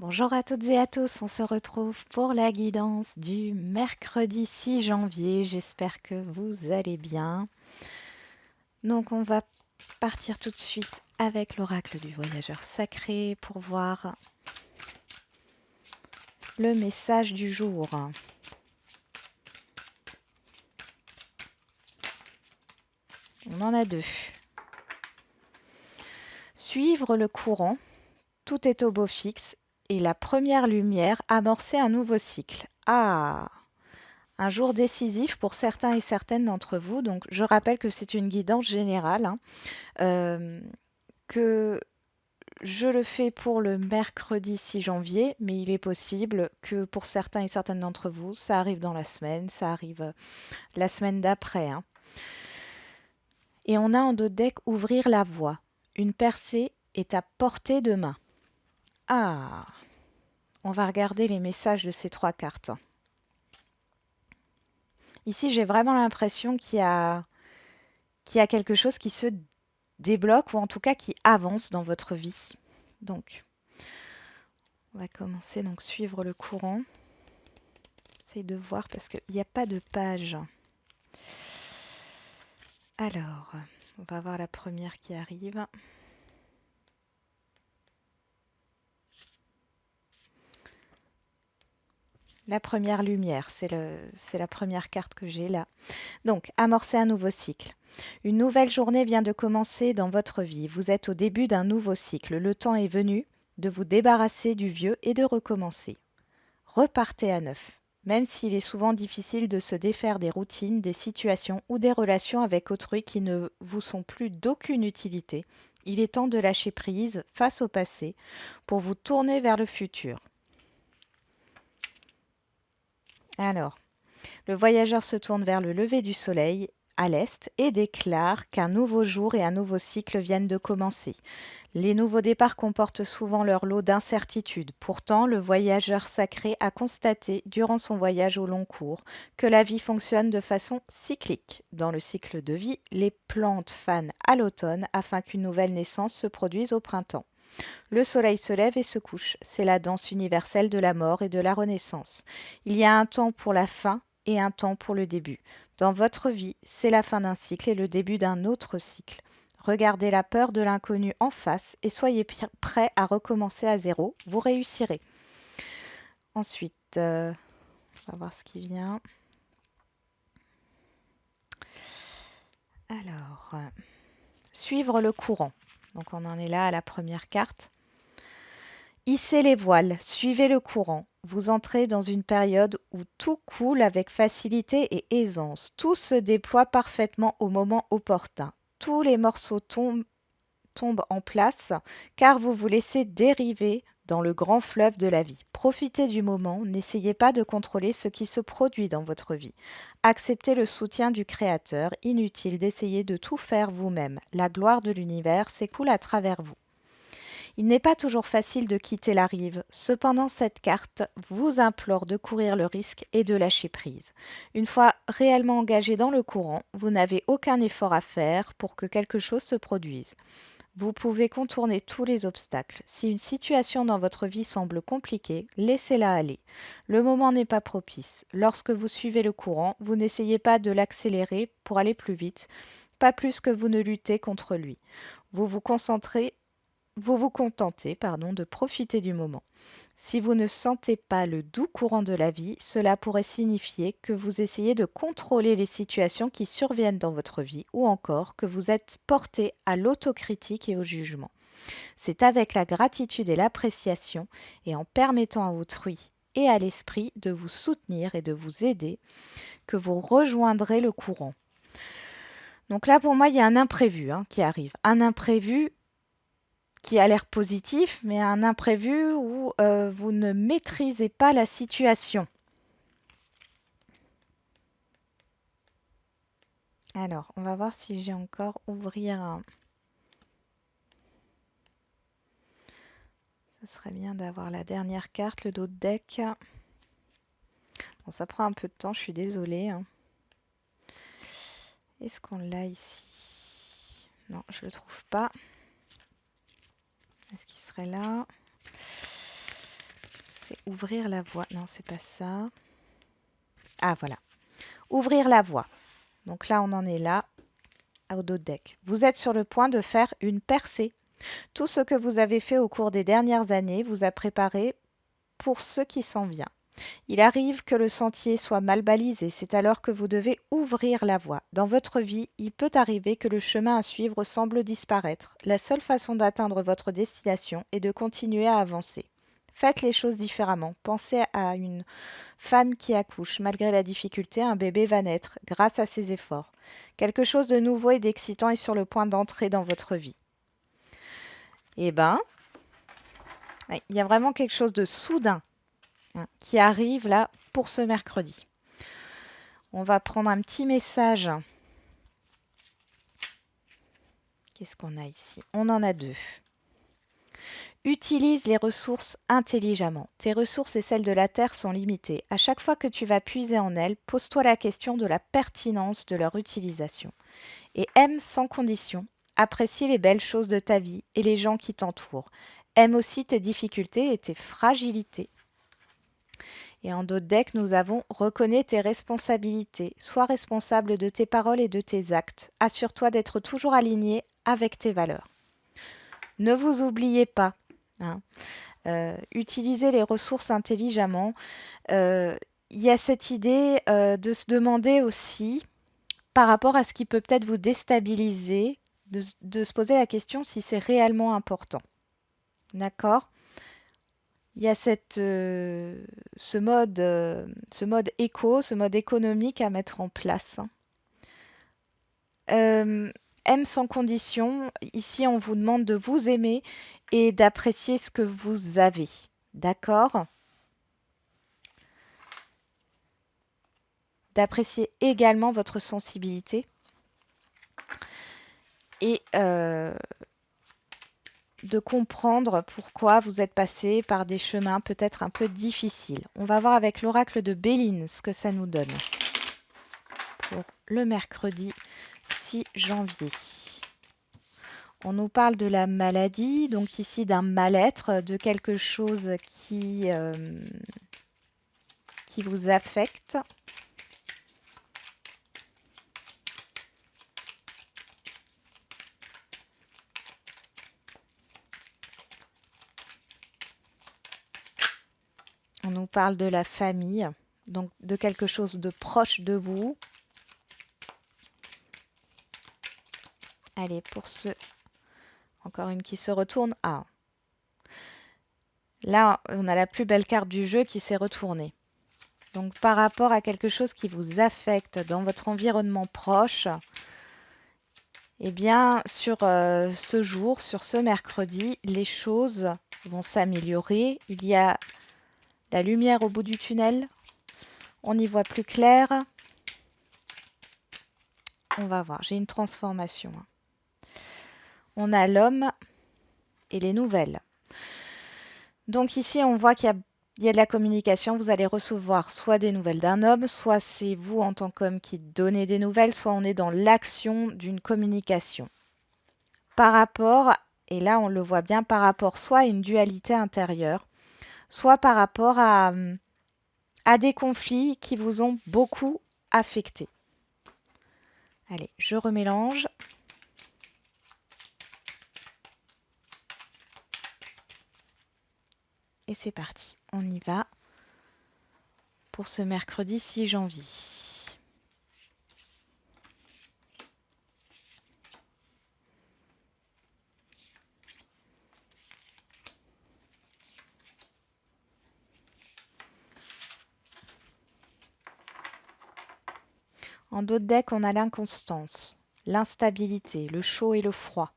Bonjour à toutes et à tous, on se retrouve pour la guidance du mercredi 6 janvier. J'espère que vous allez bien. Donc on va partir tout de suite avec l'oracle du voyageur sacré pour voir le message du jour. On en a deux. Suivre le courant, tout est au beau fixe et la première lumière amorcer un nouveau cycle. Ah! Un jour décisif pour certains et certaines d'entre vous. Donc, je rappelle que c'est une guidance générale, hein, que je le fais pour le mercredi 6 janvier, mais il est possible que pour certains et certaines d'entre vous, ça arrive dans la semaine, ça arrive la semaine d'après, hein. Et on a en dos de deck ouvrir la voie. Une percée est à portée de main. Ah, on va regarder les messages de ces trois cartes. Ici, j'ai vraiment l'impression qu'il y a quelque chose qui se débloque ou en tout cas qui avance dans votre vie. Donc, on va commencer donc suivre le courant. J'essaye de voir parce qu'il n'y a pas de page. Alors, on va voir la première qui arrive. La première lumière, c'est la première carte que j'ai là. Donc, amorcer un nouveau cycle. Une nouvelle journée vient de commencer dans votre vie. Vous êtes au début d'un nouveau cycle. Le temps est venu de vous débarrasser du vieux et de recommencer. Repartez à neuf. Même s'il est souvent difficile de se défaire des routines, des situations ou des relations avec autrui qui ne vous sont plus d'aucune utilité, il est temps de lâcher prise face au passé pour vous tourner vers le futur. Alors, le voyageur se tourne vers le lever du soleil à l'est et déclare qu'un nouveau jour et un nouveau cycle viennent de commencer. Les nouveaux départs comportent souvent leur lot d'incertitudes. Pourtant, le voyageur sacré a constaté, durant son voyage au long cours, que la vie fonctionne de façon cyclique. Dans le cycle de vie, les plantes fanent à l'automne afin qu'une nouvelle naissance se produise au printemps. Le soleil se lève et se couche. C'est la danse universelle de la mort et de la renaissance. Il y a un temps pour la fin et un temps pour le début. Dans votre vie, c'est la fin d'un cycle et le début d'un autre cycle. Regardez la peur de l'inconnu en face et soyez prêt à recommencer à zéro. Vous réussirez. Ensuite, on va voir ce qui vient. Alors, suivre le courant. Donc on en est là à la première carte. Hissez les voiles, suivez le courant. Vous entrez dans une période où tout coule avec facilité et aisance. Tout se déploie parfaitement au moment opportun. Tous les morceaux tombent en place car vous vous laissez dériver dans le grand fleuve de la vie. Profitez du moment, n'essayez pas de contrôler ce qui se produit dans votre vie. Acceptez le soutien du Créateur, inutile d'essayer de tout faire vous-même. La gloire de l'univers s'écoule à travers vous. Il n'est pas toujours facile de quitter la rive. Cependant, cette carte vous implore de courir le risque et de lâcher prise. Une fois réellement engagé dans le courant, vous n'avez aucun effort à faire pour que quelque chose se produise. Vous pouvez contourner tous les obstacles. Si une situation dans votre vie semble compliquée, laissez-la aller. Le moment n'est pas propice. Lorsque vous suivez le courant, vous n'essayez pas de l'accélérer pour aller plus vite, pas plus que vous ne luttez contre lui. Vous vous concentrez vous vous contentez de profiter du moment. Si vous ne sentez pas le doux courant de la vie, cela pourrait signifier que vous essayez de contrôler les situations qui surviennent dans votre vie ou encore que vous êtes porté à l'autocritique et au jugement. C'est avec la gratitude et l'appréciation et en permettant à autrui et à l'esprit de vous soutenir et de vous aider que vous rejoindrez le courant. Donc là, pour moi, il y a un imprévu qui arrive. Un imprévu qui a l'air positif, mais un imprévu où vous ne maîtrisez pas la situation. Alors, on va voir si j'ai encore ouvrir. Ce serait bien d'avoir la dernière carte, le dos de deck. Bon, ça prend un peu de temps, je suis désolée. Est-ce qu'on l'a ici? Non, je ne le trouve pas. Est-ce qu'il serait là? C'est ouvrir la voie. Non, c'est pas ça. Ah, voilà. Ouvrir la voie. Donc là, on en est là, au dos de deck. Vous êtes sur le point de faire une percée. Tout ce que vous avez fait au cours des dernières années vous a préparé pour ce qui s'en vient. Il arrive que le sentier soit mal balisé, c'est alors que vous devez ouvrir la voie. Dans votre vie, il peut arriver que le chemin à suivre semble disparaître. La seule façon d'atteindre votre destination est de continuer à avancer. Faites les choses différemment. Pensez à une femme qui accouche. Malgré la difficulté, un bébé va naître grâce à ses efforts. Quelque chose de nouveau et d'excitant est sur le point d'entrer dans votre vie. Eh ben, il y a vraiment quelque chose de soudain qui arrive là pour ce mercredi. On va prendre un petit message. Qu'est-ce qu'on a ici? On en a deux. Utilise les ressources intelligemment. Tes ressources et celles de la Terre sont limitées. À chaque fois que tu vas puiser en elles, pose-toi la question de la pertinence de leur utilisation. Et aime sans condition. Apprécie les belles choses de ta vie et les gens qui t'entourent. Aime aussi tes difficultés et tes fragilités. Et en d'autres decks, nous avons reconnais tes responsabilités. Sois responsable de tes paroles et de tes actes. Assure-toi d'être toujours aligné avec tes valeurs. Ne vous oubliez pas. Utilisez les ressources intelligemment. Il y a cette idée de se demander aussi, par rapport à ce qui peut peut-être vous déstabiliser, de se poser la question si c'est réellement important. D'accord? Il y a ce mode éco, ce mode économique à mettre en place. Aime sans condition. Ici, on vous demande de vous aimer et d'apprécier ce que vous avez. D'accord? D'apprécier également votre sensibilité et de comprendre pourquoi vous êtes passé par des chemins peut-être un peu difficiles. On va voir avec l'oracle de Béline ce que ça nous donne pour le mercredi 6 janvier. On nous parle de la maladie, donc ici d'un mal-être, de quelque chose qui vous affecte. On nous parle de la famille, donc de quelque chose de proche de vous. Allez, pour ce... Encore une qui se retourne. Ah. Là, on a la plus belle carte du jeu qui s'est retournée. Donc, par rapport à quelque chose qui vous affecte dans votre environnement proche, eh bien, sur ce jour, sur ce mercredi, les choses vont s'améliorer. Il y a la lumière au bout du tunnel. On y voit plus clair. On va voir. J'ai une transformation. On a l'homme et les nouvelles. Donc ici, on voit qu'il y a de la communication. Vous allez recevoir soit des nouvelles d'un homme, soit c'est vous en tant qu'homme qui donnez des nouvelles, soit on est dans l'action d'une communication. Par rapport, et là on le voit bien, par rapport soit à une dualité intérieure, soit par rapport à des conflits qui vous ont beaucoup affecté. Allez, je remélange. Et c'est parti, on y va pour ce mercredi 6 janvier. En d'autres decks, on a l'inconstance, l'instabilité, le chaud et le froid.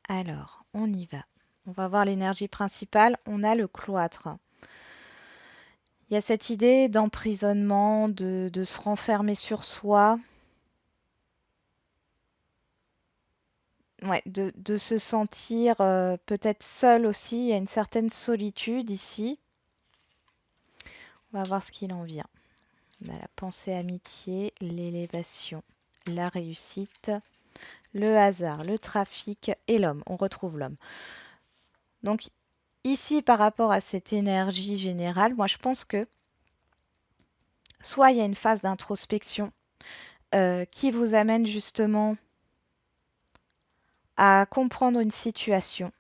Alors, on y va. On va voir l'énergie principale. On a le cloître. Il y a cette idée d'emprisonnement, de se renfermer sur soi. Ouais, de se sentir peut-être seul aussi. Il y a une certaine solitude ici. On va voir ce qu'il en vient. On a la pensée amitié, l'élévation, la réussite, le hasard, le trafic et l'homme. On retrouve l'homme. Donc ici, par rapport à cette énergie générale, moi je pense que soit il y a une phase d'introspection qui vous amène justement à comprendre une situation.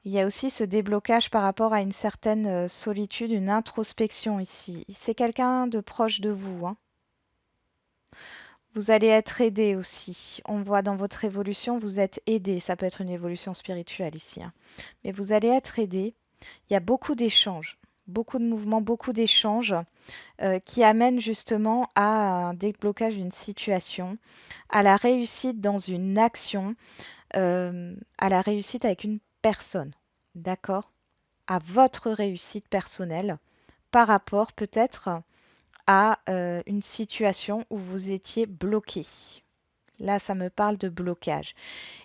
Il y a aussi ce déblocage par rapport à une certaine solitude, une introspection ici. C'est quelqu'un de proche de vous, hein. Vous allez être aidé aussi. On voit dans votre évolution, vous êtes aidé. Ça peut être une évolution spirituelle ici, hein. Mais vous allez être aidé. Il y a beaucoup d'échanges, beaucoup de mouvements, beaucoup d'échanges qui amènent justement à un déblocage d'une situation, à la réussite dans une action, à la réussite avec une personne. D'accord? À votre réussite personnelle par rapport peut-être à une situation où vous étiez bloqué. Là, ça me parle de blocage.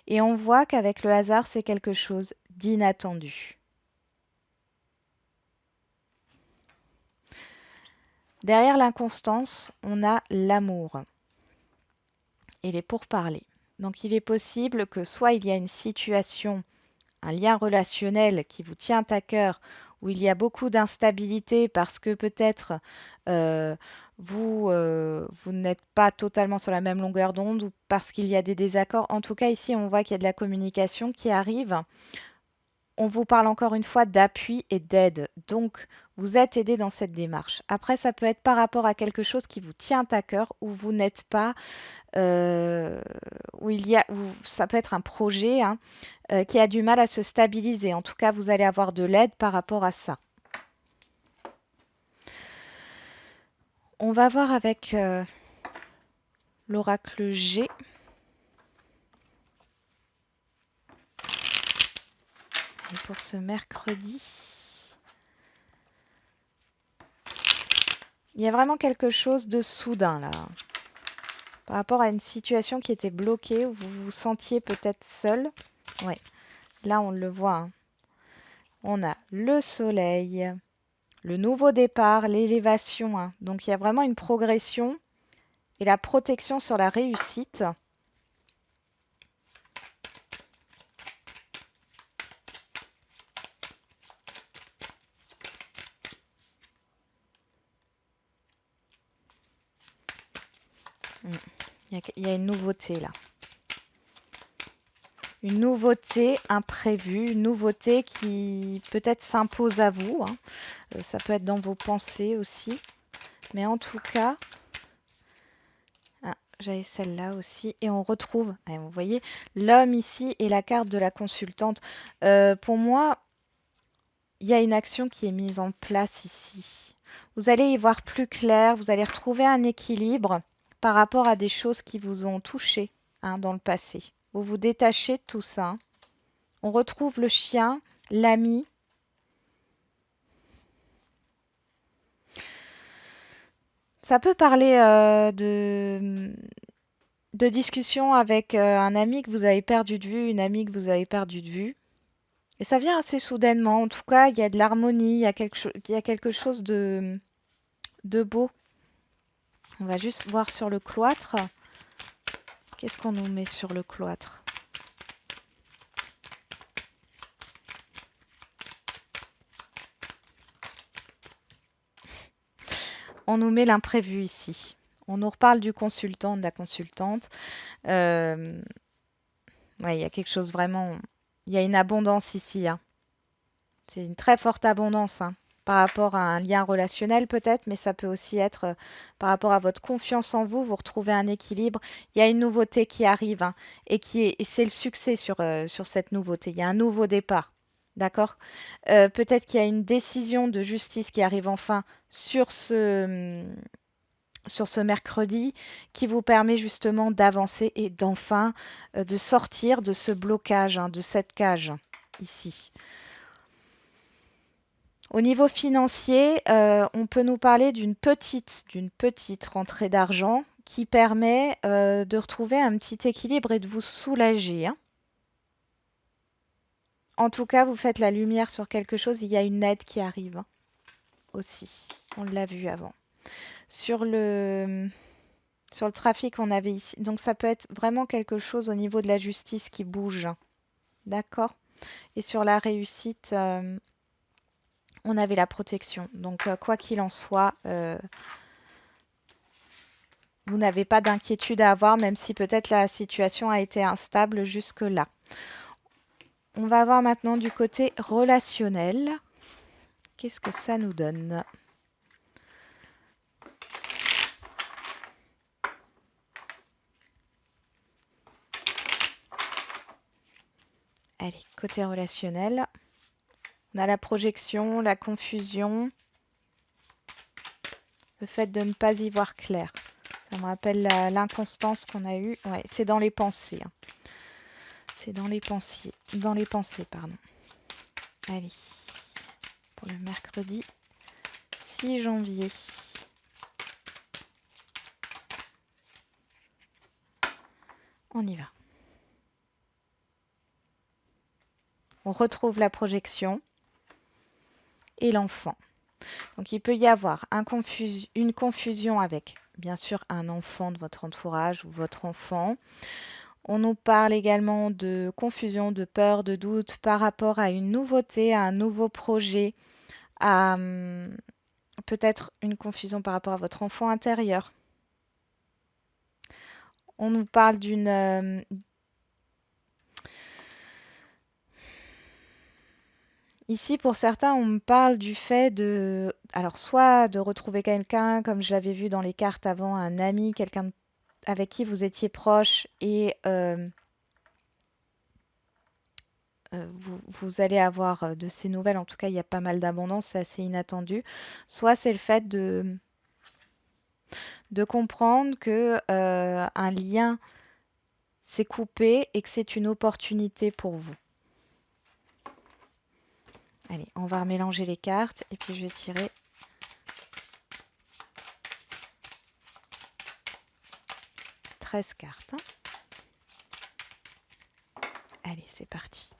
Et on voit qu'avec le hasard, c'est quelque chose d'inattendu. Derrière l'inconstance, on a l'amour et les pourparlers. Donc il est possible que soit il y a une situation, un lien relationnel qui vous tient à cœur, où il y a beaucoup d'instabilité parce que peut-être euh, vous n'êtes pas totalement sur la même longueur d'onde ou parce qu'il y a des désaccords. En tout cas, ici, on voit qu'il y a de la communication qui arrive. On vous parle encore une fois d'appui et d'aide. Donc, vous êtes aidé dans cette démarche. Après, ça peut être par rapport à quelque chose qui vous tient à cœur, où vous n'êtes pas, euh, où ça peut être un projet, hein, qui a du mal à se stabiliser. En tout cas, vous allez avoir de l'aide par rapport à ça. On va voir avec l'oracle G. Et pour ce mercredi, il y a vraiment quelque chose de soudain là. Par rapport à une situation qui était bloquée, où vous vous sentiez peut-être seul. Oui, là on le voit, hein. On a le soleil, le nouveau départ, l'élévation, hein. Donc il y a vraiment une progression et la protection sur la réussite. Il y a une nouveauté là. Une nouveauté imprévue, une nouveauté qui peut-être s'impose à vous, hein. Ça peut être dans vos pensées aussi. Mais en tout cas, ah, j'avais celle-là aussi. Et on retrouve, vous voyez, l'homme ici et la carte de la consultante. Pour moi, il y a une action qui est mise en place ici. Vous allez y voir plus clair, vous allez retrouver un équilibre par rapport à des choses qui vous ont touché, hein, dans le passé. Vous vous détachez de tout ça, hein. On retrouve le chien, l'ami. Ça peut parler de discussion avec un ami que vous avez perdu de vue, une amie que vous avez perdu de vue. Et ça vient assez soudainement. En tout cas, il y a de l'harmonie, il y a quelque chose de beau. On va juste voir sur le cloître. Qu'est-ce qu'on nous met sur le cloître? On nous met l'imprévu ici. On nous reparle du consultant, de la consultante. Ouais, il y a quelque chose vraiment. Il y a une abondance ici, hein. C'est une très forte abondance, hein, par rapport à un lien relationnel peut-être, mais ça peut aussi être par rapport à votre confiance en vous. Vous retrouvez un équilibre. Il y a une nouveauté qui arrive, hein, et c'est le succès sur cette nouveauté. Il y a un nouveau départ. D'accord? Peut-être qu'il y a une décision de justice qui arrive enfin sur ce mercredi qui vous permet justement d'avancer et d'enfin de sortir de ce blocage, hein, de cette cage ici. Au niveau financier, on peut nous parler d'une petite rentrée d'argent qui permet de retrouver un petit équilibre et de vous soulager, hein. En tout cas, vous faites la lumière sur quelque chose, il y a une aide qui arrive, hein, aussi. On l'a vu avant. Sur le Sur le trafic, on avait ici. Donc ça peut être vraiment quelque chose au niveau de la justice qui bouge. D'accord? Et sur la réussite, on avait la protection. Donc quoi qu'il en soit, vous n'avez pas d'inquiétude à avoir, même si peut-être la situation a été instable jusque-là. On va voir maintenant du côté relationnel. Qu'est-ce que ça nous donne? Allez, côté relationnel, on a la projection, la confusion, le fait de ne pas y voir clair. Ça me rappelle l'inconstance qu'on a eue. Ouais, c'est dans les pensées. Hein. C'est dans les pensées, pardon. Allez, pour le mercredi 6 janvier. On y va. On retrouve la projection et l'enfant. Donc il peut y avoir une confusion avec, bien sûr, un enfant de votre entourage ou votre enfant. On nous parle également de confusion, de peur, de doute par rapport à une nouveauté, à un nouveau projet, à peut-être une confusion par rapport à votre enfant intérieur. On nous parle d'une... Ici, pour certains, on me parle du fait de... Alors, soit de retrouver quelqu'un, comme je l'avais vu dans les cartes avant, un ami, quelqu'un avec qui vous étiez proche et vous allez avoir de ces nouvelles. En tout cas, il y a pas mal d'abondance, c'est assez inattendu. Soit c'est le fait de comprendre que un lien s'est coupé et que c'est une opportunité pour vous. Allez, on va remélanger les cartes et puis je vais tirer 13 cartes. Allez, c'est parti.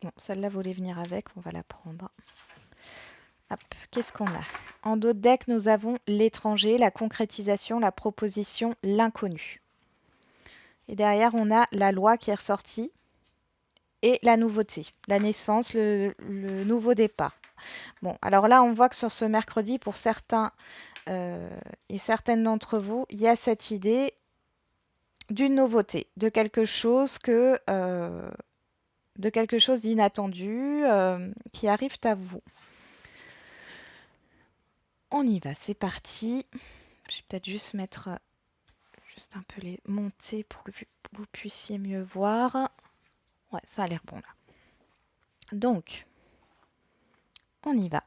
Bon, celle-là voulait venir avec, on va la prendre. Hop, qu'est-ce qu'on a? En dos de deck, nous avons l'étranger, la concrétisation, la proposition, l'inconnu. Et derrière, on a la loi qui est ressortie et la nouveauté, la naissance, le nouveau départ. Bon, alors là, on voit que sur ce mercredi, pour certains et certaines d'entre vous, il y a cette idée d'une nouveauté, de quelque chose d'inattendu qui arrive à vous. On y va, c'est parti. Je vais peut-être juste mettre juste un peu les montées pour que vous puissiez mieux voir. Ouais, ça a l'air bon là. Donc, on y va.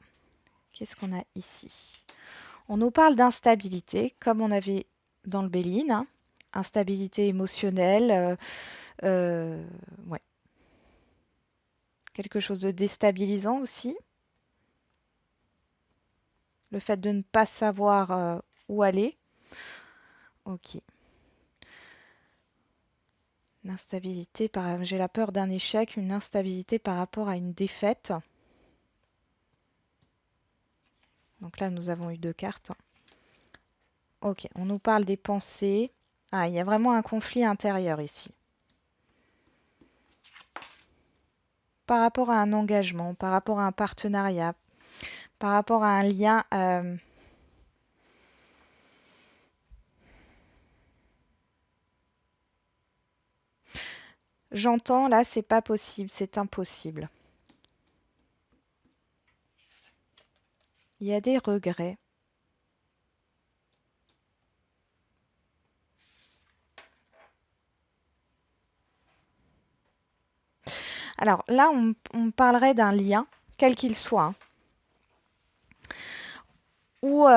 Qu'est-ce qu'on a ici? On nous parle d'instabilité, comme on avait dans le Béline. Hein. Instabilité émotionnelle. Ouais. Quelque chose de déstabilisant aussi. Le fait de ne pas savoir où aller. Ok. Une instabilité, j'ai la peur d'un échec, une instabilité par rapport à une défaite. Donc là, nous avons eu 2 cartes. Ok, on nous parle des pensées. Ah, il y a vraiment un conflit intérieur ici. Par rapport à un engagement, par rapport à un partenariat, par rapport à un lien. J'entends là, c'est pas possible, c'est impossible. Il y a des regrets. Alors là, on parlerait d'un lien, quel qu'il soit. Hein. où on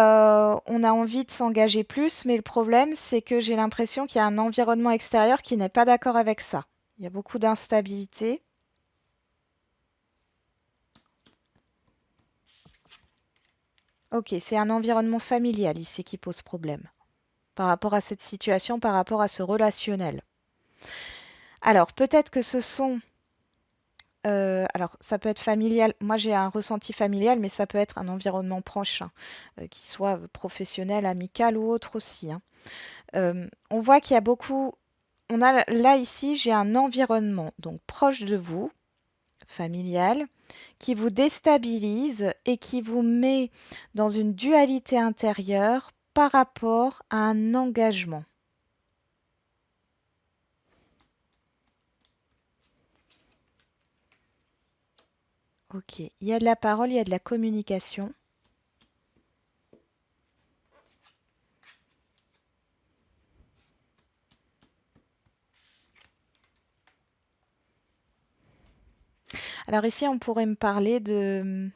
a envie de s'engager plus, mais le problème, c'est que j'ai l'impression qu'il y a un environnement extérieur qui n'est pas d'accord avec ça. Il y a beaucoup d'instabilité. Ok, c'est un environnement familial ici qui pose problème par rapport à cette situation, par rapport à ce relationnel. Alors, peut-être que ce sont alors, ça peut être familial. Moi, j'ai un ressenti familial, mais ça peut être un environnement proche, hein, qui soit professionnel, amical ou autre aussi, hein. On voit qu'il y a beaucoup. On a là ici, j'ai un environnement donc proche de vous, familial, qui vous déstabilise et qui vous met dans une dualité intérieure par rapport à un engagement. Ok, il y a de la parole, il y a de la communication. Alors ici, on pourrait me parler de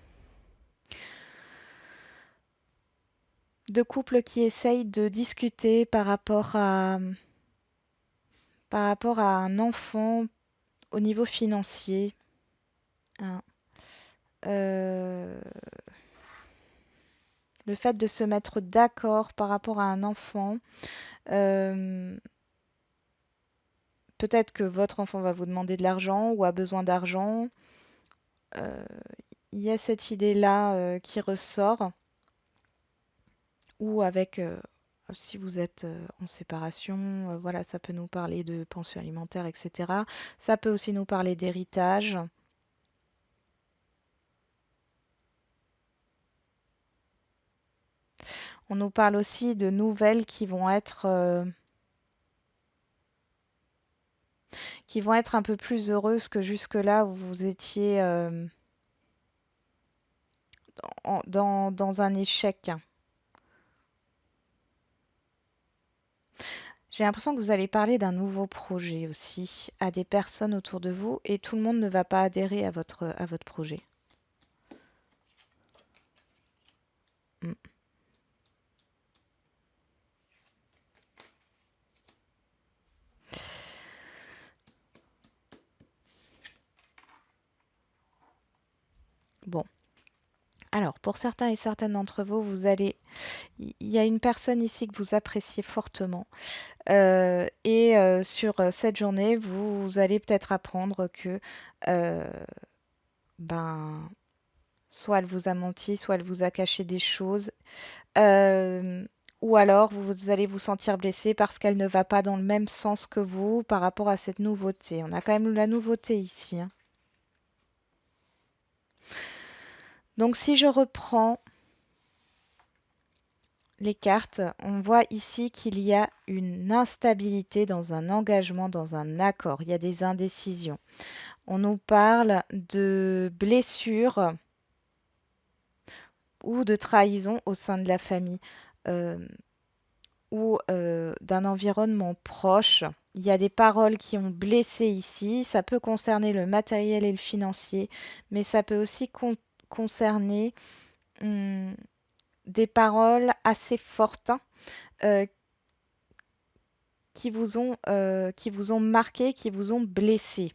couples qui essayent de discuter par rapport à un enfant au niveau financier, hein. Euh, le fait de se mettre d'accord par rapport à un enfant. euh, Peut-être que votre enfant va vous demander de l'argent ou a besoin d'argent. Euh, il y a cette idée-là qui ressort. Ou avec, si vous êtes en séparation, voilà, ça peut nous parler de pension alimentaire, etc. Ça peut aussi nous parler d'héritage. On nous parle aussi de nouvelles qui vont être un peu plus heureuses que jusque-là où vous étiez dans un échec. J'ai l'impression que vous allez parler d'un nouveau projet aussi à des personnes autour de vous et tout le monde ne va pas adhérer à votre projet. Mm. Bon, alors pour certains et certaines d'entre vous, il y a une personne ici que vous appréciez fortement. Sur cette journée, vous allez peut-être apprendre que euh, ben, soit elle vous a menti, soit elle vous a caché des choses, euh, ou alors vous allez vous sentir blessé parce qu'elle ne va pas dans le même sens que vous par rapport à cette nouveauté. On a quand même la nouveauté ici, hein. Donc si je reprends les cartes, on voit ici qu'il y a une instabilité dans un engagement, dans un accord. Il y a des indécisions. On nous parle de blessures ou de trahison au sein de la famille euh, ou d'un environnement proche. Il y a des paroles qui ont blessé ici. Ça peut concerner le matériel et le financier, mais ça peut aussi concerner hum, des paroles assez fortes, hein, euh, qui vous ont marqué, qui vous ont blessé.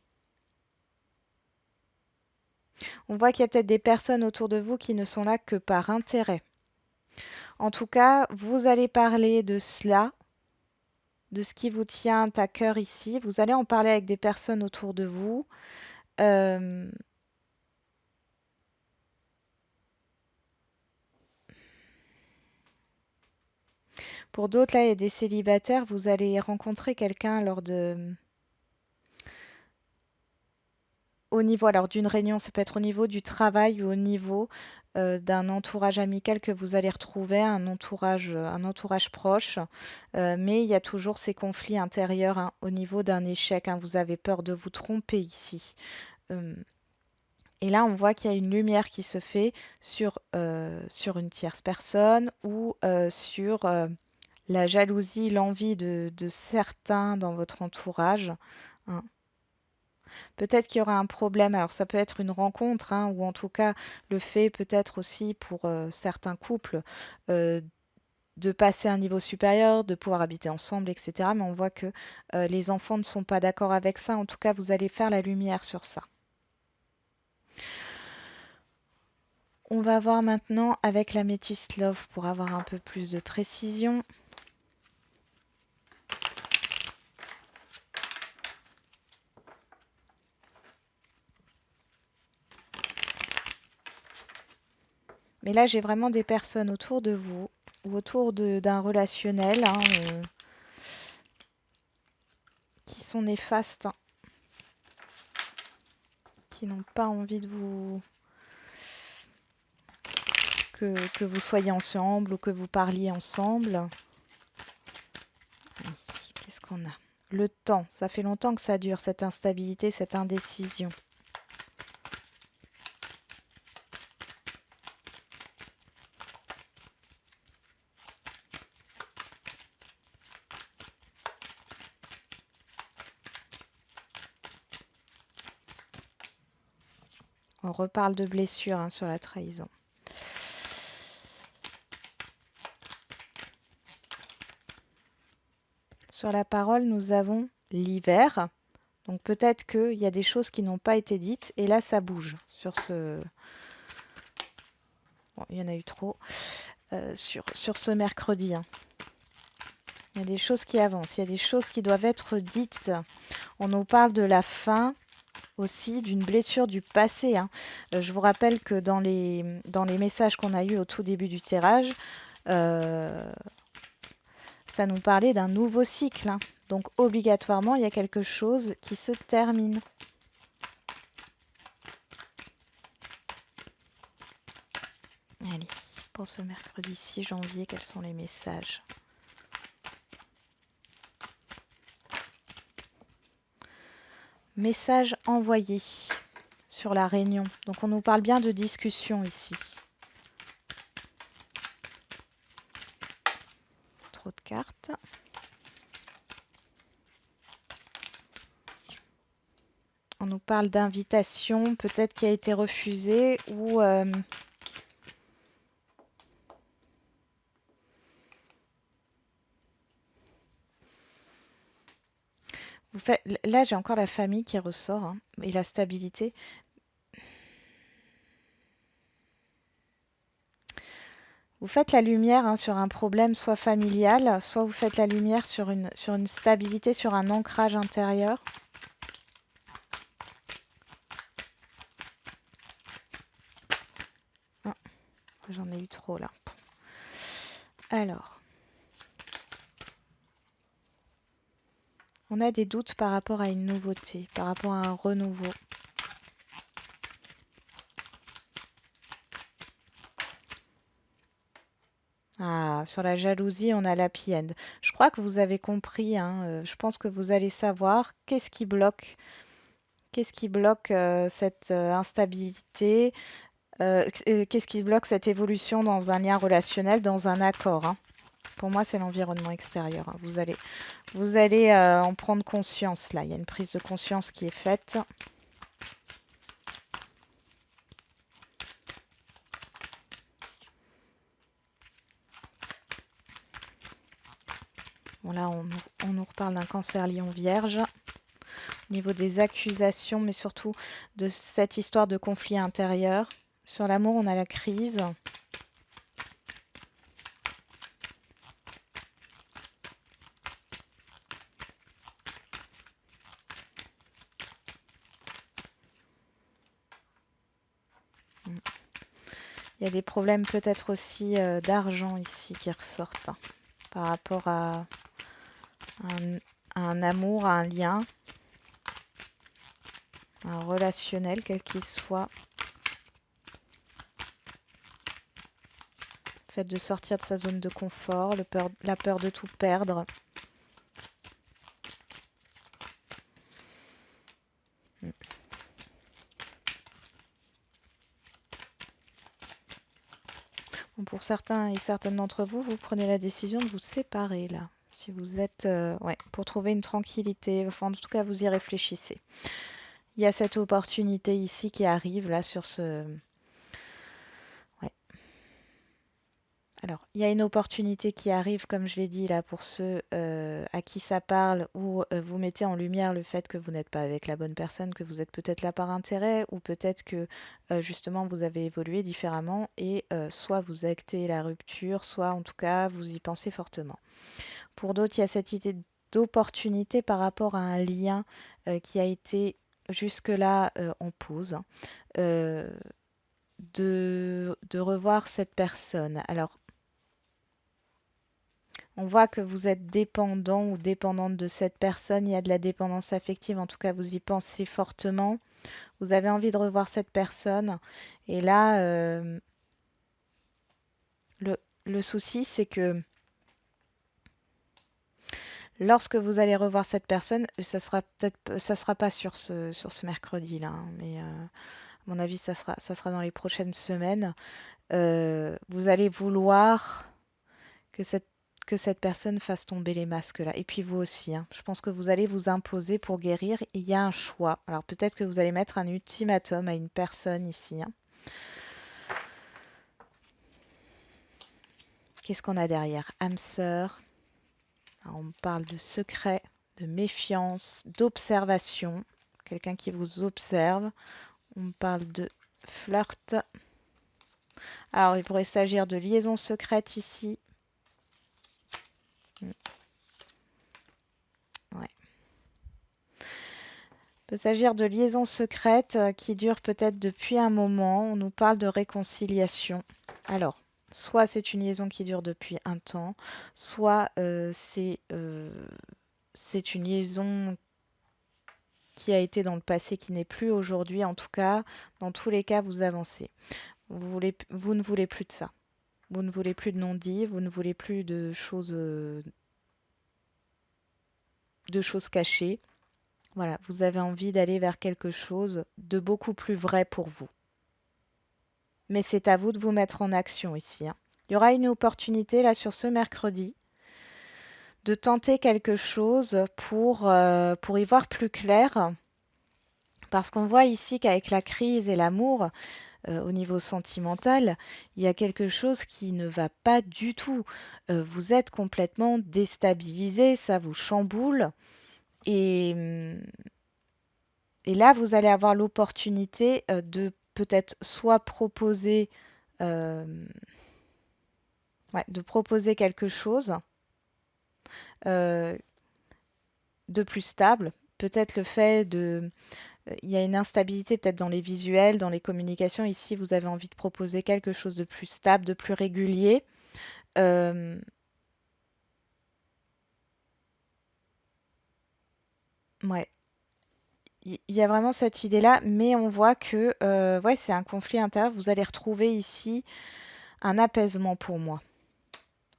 On voit qu'il y a peut-être des personnes autour de vous qui ne sont là que par intérêt. En tout cas, vous allez parler de cela, de ce qui vous tient à cœur ici. Vous allez en parler avec des personnes autour de vous. Euh, pour d'autres, là, il y a des célibataires. Vous allez rencontrer quelqu'un au niveau, alors d'une réunion, ça peut être au niveau du travail ou au niveau d'un entourage amical que vous allez retrouver, un entourage proche. Mais il y a toujours ces conflits intérieurs, hein, au niveau d'un échec, hein. Vous avez peur de vous tromper ici. Euh, Et là, on voit qu'il y a une lumière qui se fait sur une tierce personne ou sur la jalousie, l'envie de certains dans votre entourage, hein. Peut-être qu'il y aura un problème. Alors ça peut être une rencontre, hein, ou en tout cas le fait peut-être aussi pour certains couples euh, de passer à un niveau supérieur, de pouvoir habiter ensemble, etc. Mais on voit que les enfants ne sont pas d'accord avec ça. En tout cas, vous allez faire la lumière sur ça. On va voir maintenant avec l'améthyste love pour avoir un peu plus de précision. Mais là, j'ai vraiment des personnes autour de vous ou autour d'un relationnel, hein, qui sont néfastes, hein, qui n'ont pas envie de que vous soyez ensemble ou que vous parliez ensemble. Oui, qu'est-ce qu'on a? Le temps, ça fait longtemps que ça dure, cette instabilité, cette indécision. On reparle de blessures, hein, sur la trahison. Sur la parole, nous avons l'hiver. Donc peut-être qu'il y a des choses qui n'ont pas été dites et là ça bouge sur ce... Bon, il y en a eu trop. Sur ce mercredi, hein. Il y a des choses qui avancent, il y a des choses qui doivent être dites. On nous parle de la fin aussi, d'une blessure du passé, hein. Je vous rappelle que dans les messages qu'on a eus au tout début du tirage, euh, ça nous parlait d'un nouveau cycle, hein. Donc obligatoirement, il y a quelque chose qui se termine. Allez, pour ce mercredi 6 janvier, quels sont les messages? Message envoyé sur la réunion. Donc on nous parle bien de discussion ici. Trop de cartes. On nous parle d'invitation, peut-être qui a été refusée ou... Là, j'ai encore la famille qui ressort, hein, et la stabilité. Vous faites la lumière, hein, sur un problème soit familial, soit vous faites la lumière sur une stabilité, sur un ancrage intérieur. Ah, j'en ai eu trop là. Alors, on a des doutes par rapport à une nouveauté, par rapport à un renouveau. Ah, sur la jalousie, on a l'happy end. Je crois que vous avez compris, hein, je pense que vous allez savoir qu'est-ce qui bloque cette instabilité, qu'est-ce qui bloque cette évolution dans un lien relationnel, dans un accord, hein. Pour moi, c'est l'environnement extérieur, hein. Vous allez en prendre conscience là. Il y a une prise de conscience qui est faite. Bon, là, on nous reparle d'un cancer lion vierge. Au niveau des accusations, mais surtout de cette histoire de conflit intérieur. Sur l'amour, on a la crise. Il y a des problèmes peut-être aussi d'argent ici qui ressortent, hein, par rapport à un amour, à un lien, un relationnel, quel qu'il soit. Le fait de sortir de sa zone de confort, la peur de tout perdre. Bon, pour certains et certaines d'entre vous, vous prenez la décision de vous séparer là. Si vous êtes, ouais, pour trouver une tranquillité, enfin en tout cas vous y réfléchissez. Il y a cette opportunité ici qui arrive là sur ce... Ouais. Alors, il y a une opportunité qui arrive, comme je l'ai dit là, pour ceux à qui ça parle, où vous mettez en lumière le fait que vous n'êtes pas avec la bonne personne, que vous êtes peut-être là par intérêt, ou peut-être que justement vous avez évolué différemment et soit vous actez la rupture, soit en tout cas vous y pensez fortement. Pour d'autres, il y a cette idée d'opportunité par rapport à un lien qui a été jusque-là en pause, hein, euh, de revoir cette personne. Alors, on voit que vous êtes dépendant ou dépendante de cette personne. Il y a de la dépendance affective, en tout cas, vous y pensez fortement. Vous avez envie de revoir cette personne. Et là, le, le souci, c'est que lorsque vous allez revoir cette personne, ça sera pas sur ce mercredi-là, hein, mais à mon avis, ça sera dans les prochaines semaines. Vous allez vouloir que cette personne fasse tomber les masques là. Et puis vous aussi, hein. Je pense que vous allez vous imposer pour guérir. Il y a un choix. Alors peut-être que vous allez mettre un ultimatum à une personne ici, hein. Qu'est-ce qu'on a derrière? Âme sœur. Alors, on parle de secret, de méfiance, d'observation. Quelqu'un qui vous observe. On parle de flirt. Alors il pourrait s'agir de liaison secrète ici. Ouais. Il peut s'agir de liaisons secrètes qui durent peut-être depuis un moment. On nous parle de réconciliation. Alors, soit c'est une liaison qui dure depuis un temps, soit c'est une liaison qui a été dans le passé, qui n'est plus aujourd'hui. En tout cas, dans tous les cas, vous avancez. Vous ne voulez plus de ça. Vous ne voulez plus de non-dits, vous ne voulez plus de choses cachées. Voilà, vous avez envie d'aller vers quelque chose de beaucoup plus vrai pour vous. Mais c'est à vous de vous mettre en action ici, hein. Il y aura une opportunité là sur ce mercredi de tenter quelque chose pour y voir plus clair. Parce qu'on voit ici qu'avec la crise et l'amour, au niveau sentimental, il y a quelque chose qui ne va pas du tout. Vous êtes complètement déstabilisé, ça vous chamboule. Et, et là, vous allez avoir l'opportunité de peut-être soit proposer, euh, ouais, de proposer quelque chose euh, de plus stable. Peut-être le fait de... Il y a une instabilité peut-être dans les visuels, dans les communications. Ici, vous avez envie de proposer quelque chose de plus stable, de plus régulier. Euh, ouais, il y a vraiment cette idée-là, mais on voit que ouais, c'est un conflit intérieur. Vous allez retrouver ici un apaisement pour moi.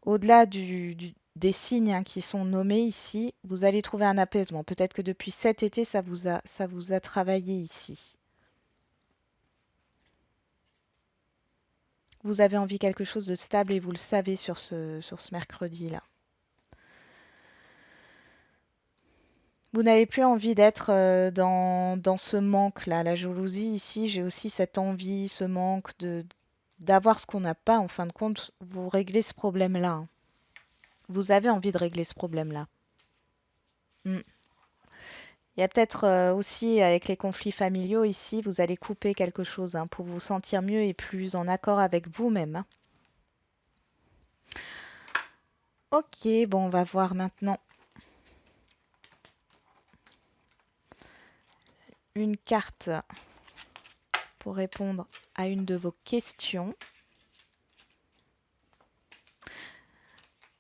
Au-delà des signes hein, qui sont nommés ici, vous allez trouver un apaisement. Peut-être que depuis cet été, ça vous a travaillé ici. Vous avez envie de quelque chose de stable et vous le savez sur ce mercredi-là. Vous n'avez plus envie d'être dans ce manque-là. La jalousie, ici, j'ai aussi cette envie, ce manque d'avoir ce qu'on n'a pas. En fin de compte, vous réglez ce problème-là, hein. Vous avez envie de régler ce problème-là. Mm. Il y a peut-être aussi avec les conflits familiaux ici, vous allez couper quelque chose hein, pour vous sentir mieux et plus en accord avec vous-même, hein. Ok, bon, on va voir maintenant une carte pour répondre à une de vos questions.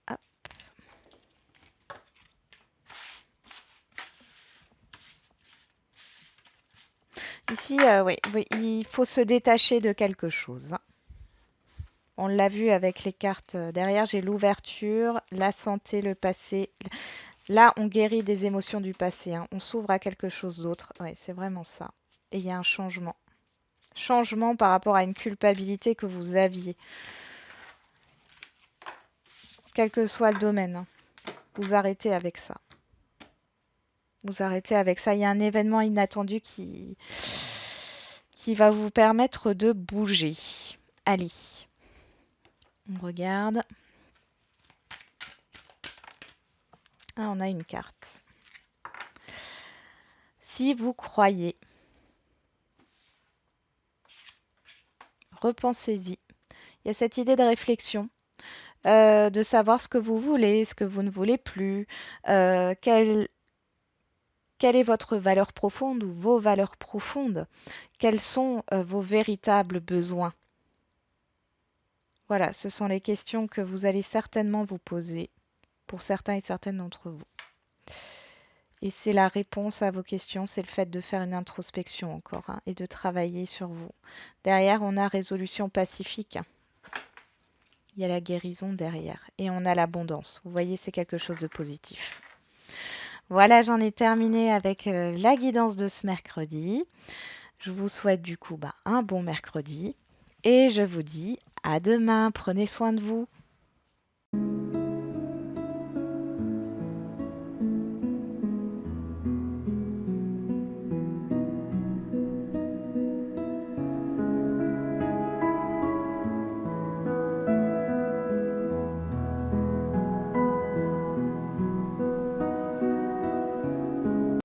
Hop. Ici, oui, oui, il faut se détacher de quelque chose, hein. On l'a vu avec les cartes derrière, j'ai l'ouverture, la santé, le passé. Là, on guérit des émotions du passé, hein. On s'ouvre à quelque chose d'autre. Ouais, c'est vraiment ça. Et il y a un changement. Changement par rapport à une culpabilité que vous aviez. Quel que soit le domaine, hein. Vous arrêtez avec ça. Vous arrêtez avec ça. Il y a un événement inattendu qui va vous permettre de bouger. Allez, on regarde. Ah, on a une carte. Si vous croyez, repensez-y. Il y a cette idée de réflexion, de savoir ce que vous voulez, ce que vous ne voulez plus, quelle est votre valeur profonde ou vos valeurs profondes, quels sont vos véritables besoins. Voilà, ce sont les questions que vous allez certainement vous poser pour certains et certaines d'entre vous. Et c'est la réponse à vos questions, c'est le fait de faire une introspection encore hein, et de travailler sur vous. Derrière, on a résolution pacifique. Il y a la guérison derrière et on a l'abondance. Vous voyez, c'est quelque chose de positif. Voilà, j'en ai terminé avec la guidance de ce mercredi. Je vous souhaite du coup un bon mercredi et je vous dis à demain. Prenez soin de vous.